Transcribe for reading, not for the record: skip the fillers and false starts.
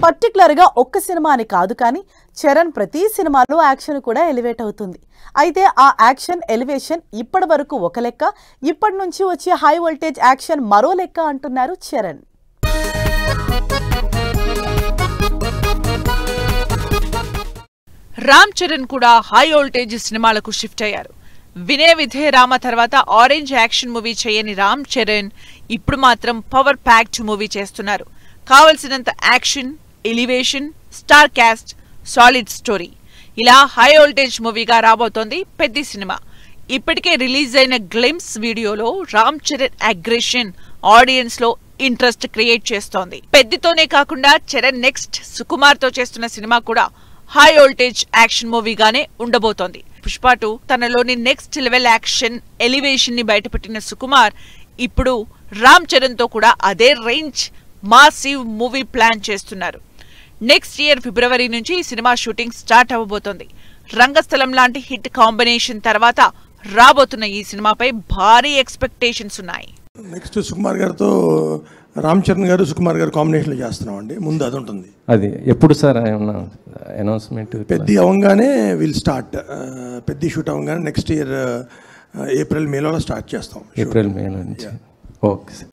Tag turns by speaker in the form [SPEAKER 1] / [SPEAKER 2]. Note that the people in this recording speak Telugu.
[SPEAKER 1] పర్టికులర్గా ఒక్క సినిమా అని కాదు, కానీ చరణ్ ప్రతి సినిమాలో యాక్షన్ కూడా ఎలివేట్ అవుతుంది. అయితే ఆ యాక్షన్ ఎలివేషన్ ఇప్పటి వరకు ఒక లెక్క, ఇప్పటి నుంచి వచ్చే హై వోల్టేజ్ యాక్షన్ మరో లెక్క అంటున్నారు చరణ్.
[SPEAKER 2] రామ్ చరణ్ కూడా హై వోల్టేజ్ సినిమాలకు షిఫ్ట్ అయ్యారు. వినయ విధేయ రామ తర్వాత ఆరెంజ్ యాక్షన్ మూవీ చేయని రామ్ చరణ్ ఇప్పుడు మాత్రం పవర్ ప్యాక్డ్ మూవీ చేస్తున్నారు. కావలసినంత action, elevation, star cast, solid story, ఇలా హై వోల్టేజ్ మూవీగా రాబోతోంది పెద్ది సినిమా. ఇప్పటికే రిలీజ్ అయిన గ్లిమ్స్ వీడియోలో రామ్ చరణ్ అగ్రెషన్ ఆడియన్స్ లో ఇంట్రెస్ట్ క్రియేట్ చేస్తోంది. పెద్దితోనే కాకుండా చరణ్ నెక్స్ట్ సుకుమార్ తో చేస్తున్న సినిమా కూడా హై వోల్టేజ్ యాక్షన్ మూవీగానే ఉండబోతోంది. పుష్ప 2 తనలోని నెక్స్ట్ లెవెల్ యాక్షన్ ఎలివేషన్ ని బయటపెట్టిన సుకుమార్ ఇప్పుడు రామ్ చరణ్ తో కూడా అదే రేంజ్ మాసివ్ మూవీ ప్లాన్ చేస్తున్నారు. నెక్స్ట్ ఇయర్ ఫిబ్రవరి నుంచి ఈ సినిమా షూటింగ్ స్టార్ట్ అవ్వబోతోంది. రంగస్థలం లాంటి హిట్ కాంబినేషన్ తర్వాత రాబోతున్న ఈ సినిమాపై భారీ ఎక్స్పెక్టేషన్స్ ఉన్నాయి.
[SPEAKER 3] నెక్స్ట్ సుకుమార్ గారితో రామ్ చరణ్ గారు సుకుమార్ గారు కాంబినేషన్లో చేస్తున్నాం అండి. ముందు అది ఉంటుంది.
[SPEAKER 4] అది ఎప్పుడు సార్ అనౌన్స్మెంట్?
[SPEAKER 3] పెద్ది అవ్వగానే విల్ స్టార్ట్. పెద్ది షూట్ అవ్వగానే నెక్స్ట్ ఇయర్ ఏప్రిల్ మేలో స్టార్ట్ చేస్తాం.
[SPEAKER 4] ఏప్రిల్ మే నుంచి. Okay sir.